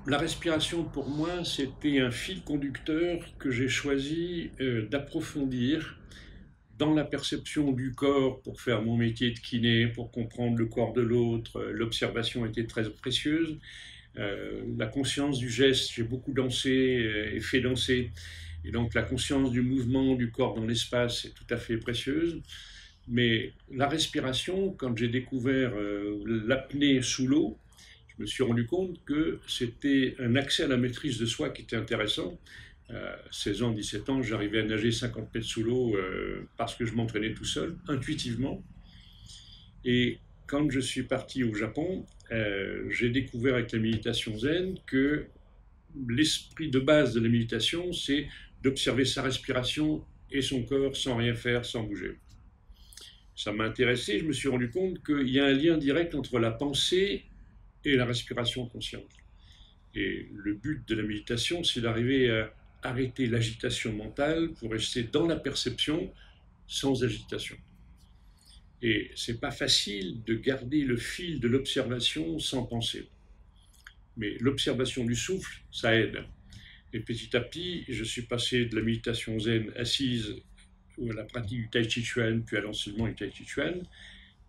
La respiration, pour moi, c'était un fil conducteur que j'ai choisi d'approfondir dans la perception du corps pour faire mon métier de kiné, pour comprendre le corps de l'autre. L'observation était très précieuse. La conscience du geste, j'ai beaucoup dansé et fait danser. Et donc la conscience du mouvement du corps dans l'espace est tout à fait précieuse. Mais la respiration, quand j'ai découvert l'apnée sous l'eau, je me suis rendu compte que c'était un accès à la maîtrise de soi qui était intéressant. 16 ans, 17 ans, j'arrivais à nager 50 mètres sous l'eau parce que je m'entraînais tout seul, intuitivement. Et quand je suis parti au Japon, j'ai découvert avec la méditation zen que l'esprit de base de la méditation, c'est d'observer sa respiration et son corps sans rien faire, sans bouger. Ça m'a intéressé, je me suis rendu compte qu'il y a un lien direct entre la pensée et la respiration consciente. Et le but de la méditation, c'est d'arriver à arrêter l'agitation mentale pour rester dans la perception sans agitation. Et c'est pas facile de garder le fil de l'observation sans penser. Mais l'observation du souffle, ça aide. Et petit à petit, je suis passé de la méditation zen assise à la pratique du tai chi chuan, puis à l'enseignement du tai chi chuan.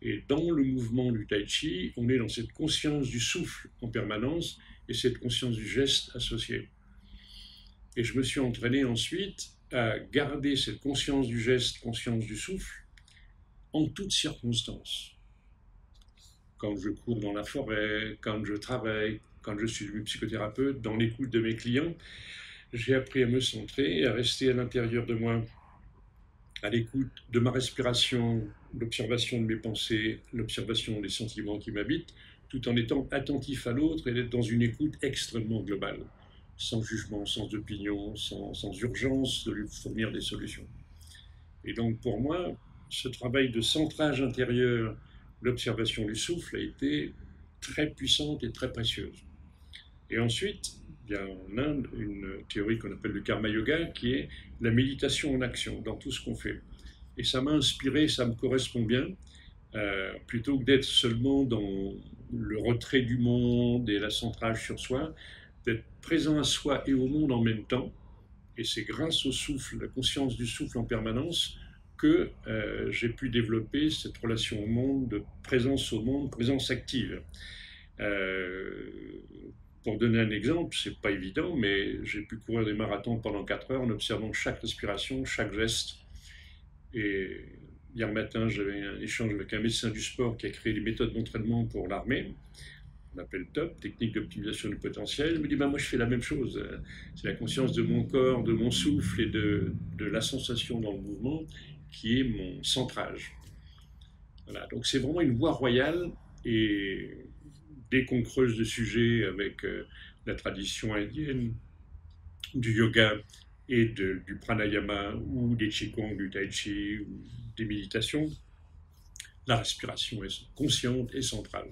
Et dans le mouvement du tai chi, on est dans cette conscience du souffle en permanence et cette conscience du geste associé. Et je me suis entraîné ensuite à garder cette conscience du geste, conscience du souffle, en toutes circonstances. Quand je cours dans la forêt, quand je travaille, quand je suis psychothérapeute, dans l'écoute de mes clients, j'ai appris à me centrer, à rester à l'intérieur de moi, à l'écoute de ma respiration, l'observation de mes pensées, l'observation des sentiments qui m'habitent, tout en étant attentif à l'autre et d'être dans une écoute extrêmement globale, sans jugement, sans opinion, sans urgence de lui fournir des solutions. Et donc pour moi, ce travail de centrage intérieur, l'observation du souffle a été très puissante et très précieuse. Et ensuite, il y a en Inde une théorie qu'on appelle le karma yoga, qui est la méditation en action dans tout ce qu'on fait. Et ça m'a inspiré, ça me correspond bien, plutôt que d'être seulement dans le retrait du monde et la centrage sur soi, d'être présent à soi et au monde en même temps. Et c'est grâce au souffle, la conscience du souffle en permanence, que j'ai pu développer cette relation au monde, de présence au monde, présence active. Euh, pour donner un exemple, c'est pas évident, mais j'ai pu courir des marathons pendant 4 heures en observant chaque respiration, chaque geste. Et hier matin, j'avais un échange avec un médecin du sport qui a créé des méthodes d'entraînement pour l'armée. On appelle TOP, technique d'optimisation du potentiel. Il me dit, moi je fais la même chose. C'est la conscience de mon corps, de mon souffle et de la sensation dans le mouvement qui est mon centrage. Voilà, donc c'est vraiment une voie royale et dès qu'on creuse le sujet avec la tradition indienne, du yoga et du pranayama ou des qigong, du tai chi ou des méditations, la respiration est consciente et centrale.